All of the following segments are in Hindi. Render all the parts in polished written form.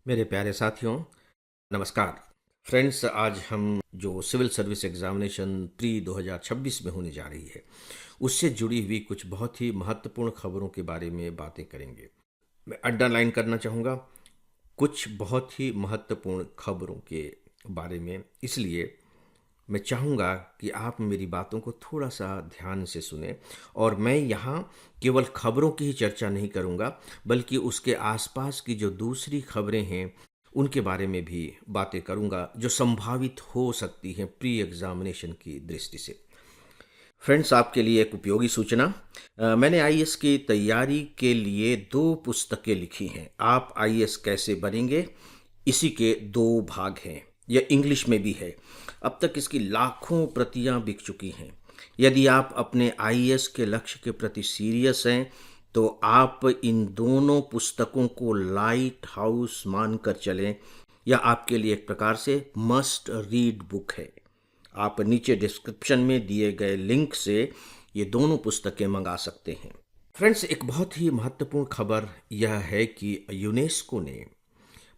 मेरे प्यारे साथियों, नमस्कार। फ्रेंड्स, आज हम जो सिविल सर्विस एग्जामिनेशन प्री 2026 में होने जा रही है, उससे जुड़ी हुई कुछ बहुत ही महत्वपूर्ण खबरों के बारे में बातें करेंगे। मैं अंडरलाइन करना चाहूँगा कुछ बहुत ही महत्वपूर्ण खबरों के बारे में, इसलिए मैं चाहूँगा कि आप मेरी बातों को थोड़ा सा ध्यान से सुने। और मैं यहाँ केवल खबरों की ही चर्चा नहीं करूँगा, बल्कि उसके आसपास की जो दूसरी खबरें हैं उनके बारे में भी बातें करूँगा, जो संभावित हो सकती हैं प्री एग्जामिनेशन की दृष्टि से। फ्रेंड्स, आपके लिए एक उपयोगी सूचना। मैंने आईएएस की तैयारी के लिए 2 पुस्तकें लिखी हैं। आप आईएएस कैसे बनेंगे, इसी के 2 भाग हैं। यह इंग्लिश में भी है। अब तक इसकी लाखों प्रतियां बिक चुकी हैं। यदि आप अपने आईएएस के लक्ष्य के प्रति सीरियस हैं तो आप इन दोनों पुस्तकों को लाइट हाउस मानकर चलें। यह आपके लिए एक प्रकार से मस्ट रीड बुक है। आप नीचे डिस्क्रिप्शन में दिए गए लिंक से ये दोनों पुस्तकें मंगा सकते हैं। फ्रेंड्स, एक बहुत ही महत्वपूर्ण खबर यह है कि यूनेस्को ने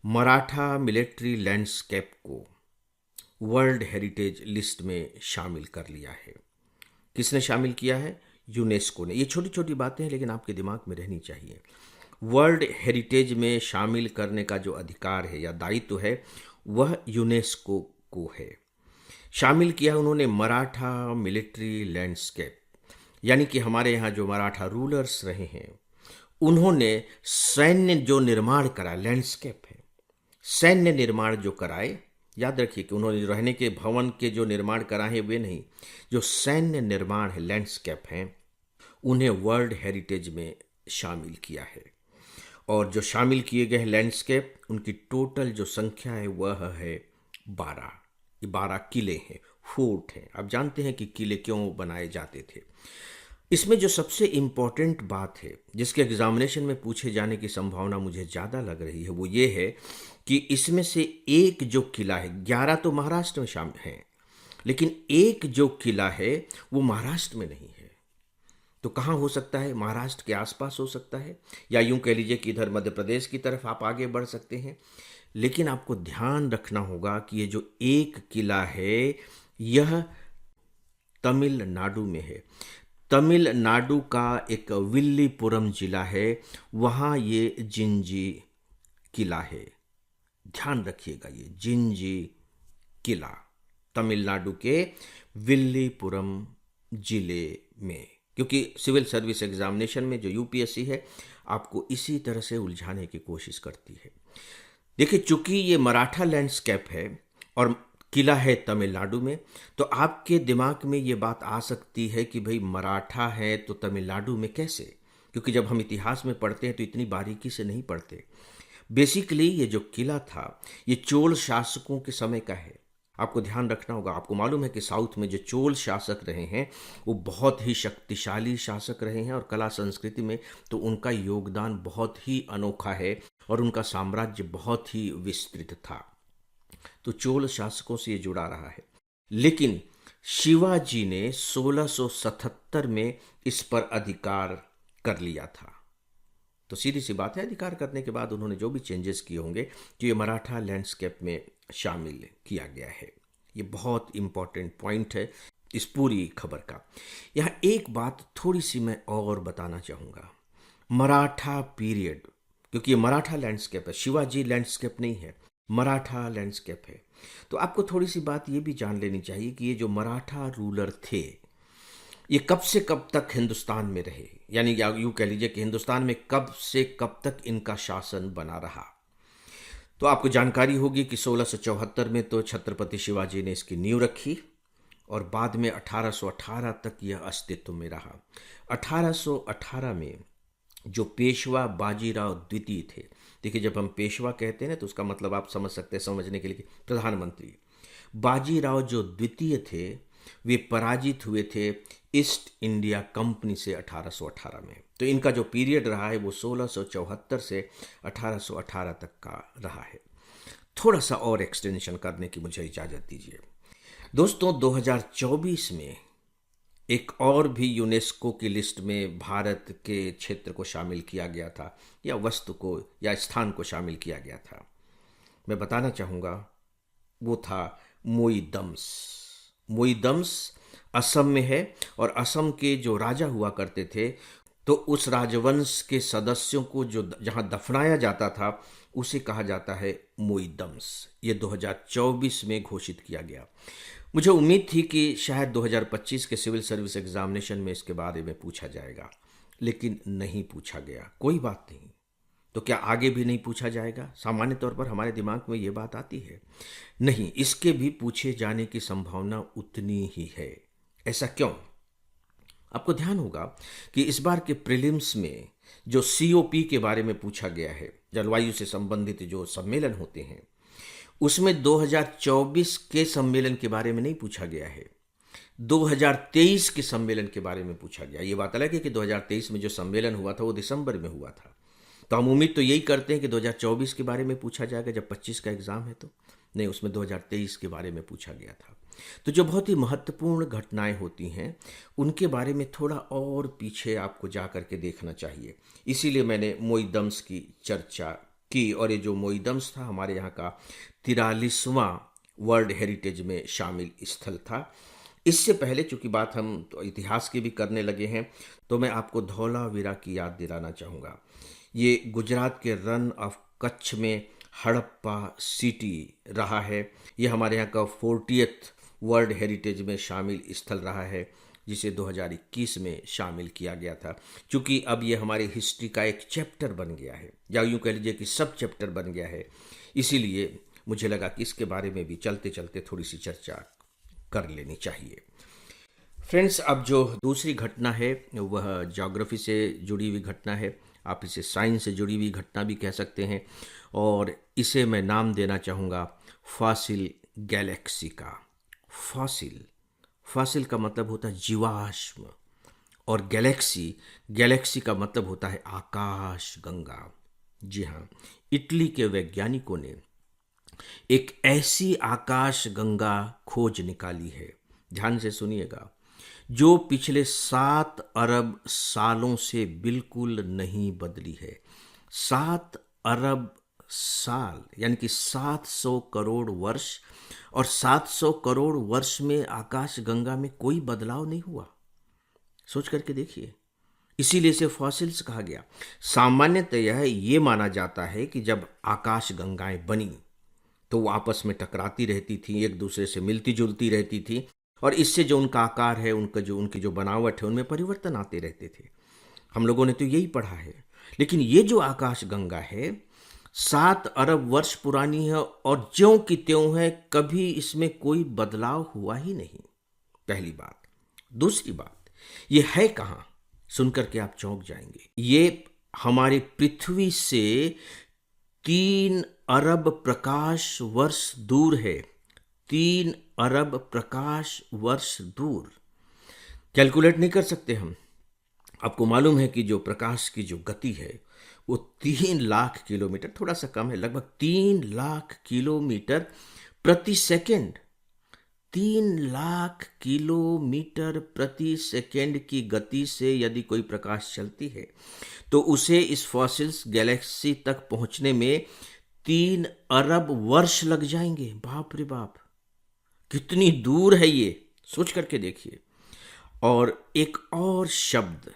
मराठा मिलिट्री लैंडस्केप को वर्ल्ड हेरिटेज लिस्ट में शामिल कर लिया है। किसने शामिल किया है? यूनेस्को ने। ये छोटी छोटी बातें हैं, लेकिन आपके दिमाग में रहनी चाहिए। वर्ल्ड हेरिटेज में शामिल करने का जो अधिकार है या दायित्व है, वह यूनेस्को को है। शामिल किया उन्होंने मराठा मिलिट्री लैंडस्केप, यानी कि हमारे यहाँ जो मराठा रूलर्स रहे हैं, उन्होंने सैन्य जो निर्माण करा, लैंडस्केप है, सैन्य निर्माण जो कराए। याद रखिए कि उन्होंने रहने के भवन के जो निर्माण कराए हैं वे नहीं, जो सैन्य निर्माण है, लैंडस्केप हैं, उन्हें वर्ल्ड हेरिटेज में शामिल किया है। और जो शामिल किए गए हैं लैंडस्केप, उनकी टोटल जो संख्या है वह है 12। ये 12 किले हैं, फोर्ट हैं। आप जानते हैं कि किले क्यों बनाए जाते थे। इसमें जो सबसे इम्पोर्टेंट बात है, जिसके एग्जामिनेशन में पूछे जाने की संभावना मुझे ज़्यादा लग रही है, वो ये है कि इसमें से एक जो किला है, 11 तो महाराष्ट्र में शामिल हैं, लेकिन एक जो किला है वो महाराष्ट्र में नहीं है। तो कहाँ हो सकता है? महाराष्ट्र के आसपास हो सकता है, या यूं कह लीजिए कि इधर मध्य प्रदेश की तरफ आप आगे बढ़ सकते हैं। लेकिन आपको ध्यान रखना होगा कि ये जो एक किला है, यह तमिलनाडु में है। तमिलनाडु का एक विल्लीपुरम जिला है, वहाँ ये जिंजी किला है। ध्यान रखिएगा, ये जिंजी किला तमिलनाडु के विल्लीपुरम जिले में। क्योंकि सिविल सर्विस एग्जामिनेशन में जो यूपीएससी है, आपको इसी तरह से उलझाने की कोशिश करती है। देखिए, चूंकि ये मराठा लैंडस्केप है और किला है तमिलनाडु में, तो आपके दिमाग में ये बात आ सकती है कि भाई मराठा है तो तमिलनाडु में कैसे? क्योंकि जब हम इतिहास में पढ़ते हैं तो इतनी बारीकी से नहीं पढ़ते। बेसिकली ये जो किला था, ये चोल शासकों के समय का है। आपको ध्यान रखना होगा। आपको मालूम है कि साउथ में जो चोल शासक रहे हैं, वो बहुत ही शक्तिशाली शासक रहे हैं, और कला संस्कृति में तो उनका योगदान बहुत ही अनोखा है, और उनका साम्राज्य बहुत ही विस्तृत था। तो चोल शासकों से ये जुड़ा रहा है। लेकिन शिवाजी ने 1677 में इस पर अधिकार कर लिया था। तो सीधी सी बात है, अधिकार करने के बाद उन्होंने जो भी चेंजेस किए होंगे, तो ये मराठा लैंडस्केप में शामिल किया गया है। ये बहुत इंपॉर्टेंट पॉइंट है इस पूरी खबर का। यहाँ एक बात थोड़ी सी मैं और बताना चाहूँगा। मराठा पीरियड, क्योंकि ये मराठा लैंडस्केप है, शिवाजी लैंडस्केप नहीं है, मराठा लैंडस्केप है। तो आपको थोड़ी सी बात ये भी जान लेनी चाहिए कि ये जो मराठा रूलर थे, ये कब से कब तक हिंदुस्तान में रहे, यानी यूं कह लीजिए कि हिंदुस्तान में कब से कब तक इनका शासन बना रहा। तो आपको जानकारी होगी कि 1674 में तो छत्रपति शिवाजी ने इसकी नींव रखी, और बाद में 1818 तक यह अस्तित्व में रहा। 1818 में जो पेशवा बाजीराव द्वितीय थे, देखिए जब हम पेशवा कहते हैं ना, तो उसका मतलब आप समझ सकते हैं, समझने के लिए, प्रधानमंत्री। बाजीराव जो द्वितीय थे, वे पराजित हुए थे ईस्ट इंडिया कंपनी से 1818 में। तो इनका जो पीरियड रहा है वो 1674 से 1818 तक का रहा है। थोड़ा सा और एक्सटेंशन करने की मुझे इजाज़त दीजिए। दोस्तों, 2024 में एक और भी यूनेस्को की लिस्ट में भारत के क्षेत्र को शामिल किया गया था, या वस्तु को या स्थान को शामिल किया गया था। मैं बताना चाहूँगा वो था मोईदम्स। मोईदम्स असम में है, और असम के जो राजा हुआ करते थे, तो उस राजवंश के सदस्यों को जो जहाँ दफनाया जाता था उसे कहा जाता है मोईदम्स। ये 2024 में घोषित किया गया। मुझे उम्मीद थी कि शायद 2025 के सिविल सर्विस एग्जामिनेशन में इसके बारे में पूछा जाएगा, लेकिन नहीं पूछा गया। कोई बात नहीं, तो क्या आगे भी नहीं पूछा जाएगा? सामान्य तौर पर हमारे दिमाग में ये बात आती है। नहीं, इसके भी पूछे जाने की संभावना उतनी ही है। ऐसा क्यों? आपको ध्यान होगा कि इस बार के प्रीलिम्स में जो सीओपी के बारे में पूछा गया है, जलवायु से संबंधित जो सम्मेलन होते हैं, उसमें 2024 के सम्मेलन के बारे में नहीं पूछा गया है, 2023 के सम्मेलन के बारे में पूछा गया। ये बात अलग है कि 2023 में जो सम्मेलन हुआ था वो दिसंबर में हुआ था, तो हम उम्मीद तो यही करते हैं कि 2024 के बारे में पूछा जाएगा जब 25 का एग्ज़ाम है। तो नहीं, उसमें 2023 के बारे में पूछा गया था। तो जो बहुत ही महत्वपूर्ण घटनाएं होती हैं उनके बारे में थोड़ा और पीछे आपको जा कर के देखना चाहिए। इसीलिए मैंने मोईदम्स की चर्चा की, और ये जो मोईदम्स था हमारे यहाँ का 43वां वर्ल्ड हेरिटेज में शामिल स्थल था। इससे पहले चूंकि बात हम तो इतिहास की भी करने लगे हैं, तो मैं आपको धौलावीरा की याद दिलाना चाहूँगा। ये गुजरात के रन ऑफ कच्छ में हड़प्पा सिटी रहा है। ये हमारे यहाँ का 40th वर्ल्ड हेरिटेज में शामिल स्थल रहा है, जिसे 2021 में शामिल किया गया था। क्योंकि अब ये हमारे हिस्ट्री का एक चैप्टर बन गया है, या यूँ कह लीजिए कि सब चैप्टर बन गया है, इसीलिए मुझे लगा कि इसके बारे में भी चलते चलते थोड़ी सी चर्चा कर लेनी चाहिए। फ्रेंड्स, अब जो दूसरी घटना है वह ज्योग्राफी से जुड़ी हुई घटना है। आप इसे साइंस से जुड़ी हुई घटना भी कह सकते हैं, और इसे मैं नाम देना चाहूँगा फॉसिल गैलेक्सी का। फॉसिल, फॉसिल का मतलब होता है जीवाश्म, और गैलेक्सी, गैलेक्सी का मतलब होता है आकाश गंगा। जी हाँ, इटली के वैज्ञानिकों ने एक ऐसी आकाश गंगा खोज निकाली है, ध्यान से सुनिएगा, जो पिछले 7 अरब सालों से बिल्कुल नहीं बदली है। 7 अरब साल यानी कि 700 करोड़ वर्ष, और 700 करोड़ वर्ष में आकाश गंगा में कोई बदलाव नहीं हुआ। सोच करके देखिए, इसीलिए इसे फॉसिल्स कहा गया। सामान्यतः ये माना जाता है कि जब आकाश गंगाएं बनी तो वो आपस में टकराती रहती थी, एक दूसरे से मिलती जुलती रहती थी, और इससे जो उनका आकार है, उनकी जो बनावट है, उनमें परिवर्तन आते रहते थे। हम लोगों ने तो यही पढ़ा है। लेकिन ये जो आकाश गंगा है 7 अरब वर्ष पुरानी है, और ज्यों की त्यों है, कभी इसमें कोई बदलाव हुआ ही नहीं। पहली बात। दूसरी बात, ये है कहाँ? सुनकर के आप चौंक जाएंगे। ये हमारी पृथ्वी से 3 अरब प्रकाश वर्ष दूर है। 3 अरब प्रकाश वर्ष दूर। कैलकुलेट नहीं कर सकते हम। आपको मालूम है कि जो प्रकाश की जो गति है वो 3 लाख किलोमीटर, थोड़ा सा कम है, लगभग 3 लाख किलोमीटर प्रति सेकंड। 3 लाख किलोमीटर प्रति सेकंड की गति से यदि कोई प्रकाश चलती है तो उसे इस फॉसिल्स गैलेक्सी तक पहुंचने में 3 अरब वर्ष लग जाएंगे। बाप रे बाप, कितनी दूर है ये, सोच करके देखिए। और एक और शब्द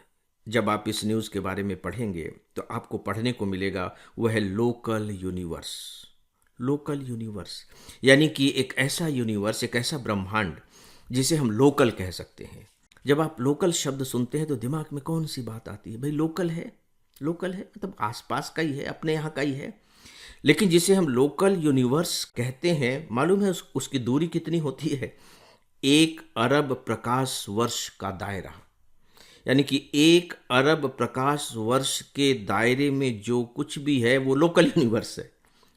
जब आप इस न्यूज़ के बारे में पढ़ेंगे तो आपको पढ़ने को मिलेगा, वह है लोकल यूनिवर्स। लोकल यूनिवर्स यानी कि एक ऐसा यूनिवर्स, एक ऐसा ब्रह्मांड जिसे हम लोकल कह सकते हैं। जब आप लोकल शब्द सुनते हैं तो दिमाग में कौन सी बात आती है? भाई लोकल है, लोकल है मतलब आसपास का ही है, अपने यहाँ का ही है। लेकिन जिसे हम लोकल यूनिवर्स कहते हैं, मालूम है उसकी दूरी कितनी होती है? 1 अरब प्रकाश वर्ष का दायरा। यानी कि 1 अरब प्रकाश वर्ष के दायरे में जो कुछ भी है वो लोकल यूनिवर्स है।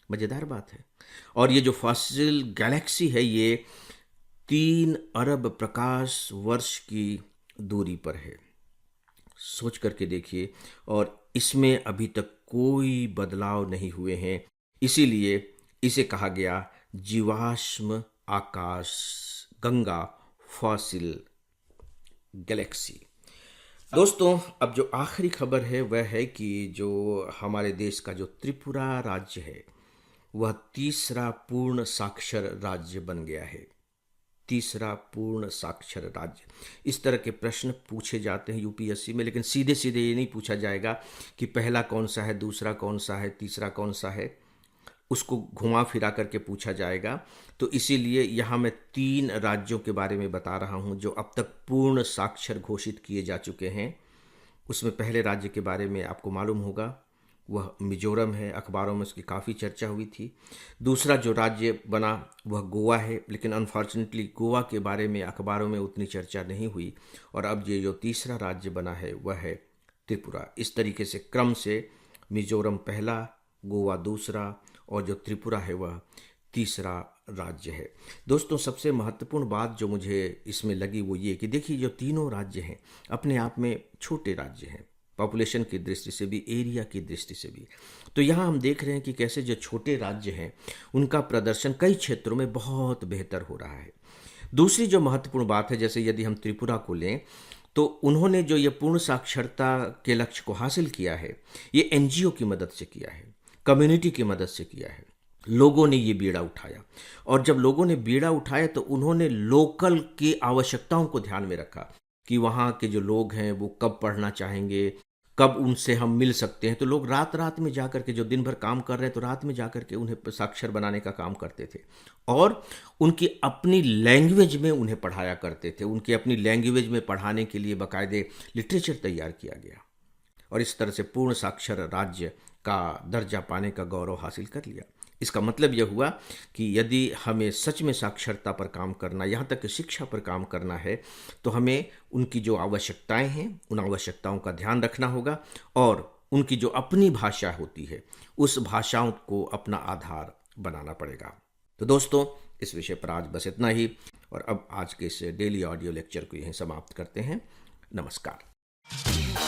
मज़ेदार बात है। और ये जो फॉसिल गैलेक्सी है ये 3 अरब प्रकाश वर्ष की दूरी पर है। सोच करके देखिए, और इसमें अभी तक कोई बदलाव नहीं हुए हैं, इसीलिए इसे कहा गया जीवाश्म आकाश गंगा, फॉसिल गैलेक्सी। दोस्तों, अब जो आखिरी खबर है वह है कि जो हमारे देश का जो त्रिपुरा राज्य है वह तीसरा पूर्ण साक्षर राज्य बन गया है। तीसरा पूर्ण साक्षर राज्य। इस तरह के प्रश्न पूछे जाते हैं यूपीएससी में, लेकिन सीधे सीधे ये नहीं पूछा जाएगा कि पहला कौन सा है, दूसरा कौन सा है, तीसरा कौन सा है। उसको घुमा फिरा करके पूछा जाएगा। तो इसीलिए यहाँ मैं 3 राज्यों के बारे में बता रहा हूँ जो अब तक पूर्ण साक्षर घोषित किए जा चुके हैं। उसमें पहले राज्य के बारे में आपको मालूम होगा, वह मिजोरम है। अखबारों में उसकी काफ़ी चर्चा हुई थी। दूसरा जो राज्य बना वह गोवा है, लेकिन अनफॉर्चुनेटली गोवा के बारे में अखबारों में उतनी चर्चा नहीं हुई। और अब ये जो तीसरा राज्य बना है वह है त्रिपुरा। इस तरीके से क्रम से मिजोरम पहला, गोवा दूसरा और जो त्रिपुरा है वह तीसरा राज्य है। दोस्तों, सबसे महत्वपूर्ण बात जो मुझे इसमें लगी वो ये कि देखिए, जो तीनों राज्य हैं अपने आप में छोटे राज्य हैं, पॉपुलेशन की दृष्टि से भी, एरिया की दृष्टि से भी। तो यहाँ हम देख रहे हैं कि कैसे जो छोटे राज्य हैं उनका प्रदर्शन कई क्षेत्रों में बहुत बेहतर हो रहा है। दूसरी जो महत्वपूर्ण बात है, जैसे यदि हम त्रिपुरा को लें तो उन्होंने जो ये पूर्ण साक्षरता के लक्ष्य को हासिल किया है, ये एनजीओ की मदद से किया है, कम्युनिटी की मदद से किया है। लोगों ने ये बीड़ा उठाया, और जब लोगों ने बीड़ा उठाया तो उन्होंने लोकल की आवश्यकताओं को ध्यान में रखा कि वहाँ के जो लोग हैं वो कब पढ़ना चाहेंगे, कब उनसे हम मिल सकते हैं। तो लोग रात रात में जाकर के, जो दिन भर काम कर रहे हैं तो रात में जाकर के उन्हें साक्षर बनाने का काम करते थे, और उनकी अपनी लैंग्वेज में उन्हें पढ़ाया करते थे। उनकी अपनी लैंग्वेज में पढ़ाने के लिए बाकायदे लिटरेचर तैयार किया गया, और इस तरह से पूर्ण साक्षर राज्य का दर्जा पाने का गौरव हासिल कर लिया। इसका मतलब यह हुआ कि यदि हमें सच में साक्षरता पर काम करना, यहाँ तक कि शिक्षा पर काम करना है, तो हमें उनकी जो आवश्यकताएं हैं उन आवश्यकताओं का ध्यान रखना होगा, और उनकी जो अपनी भाषा होती है उस भाषाओं को अपना आधार बनाना पड़ेगा। तो दोस्तों, इस विषय पर आज बस इतना ही, और अब आज के इस डेली ऑडियो लेक्चर को यहीं समाप्त करते हैं। नमस्कार।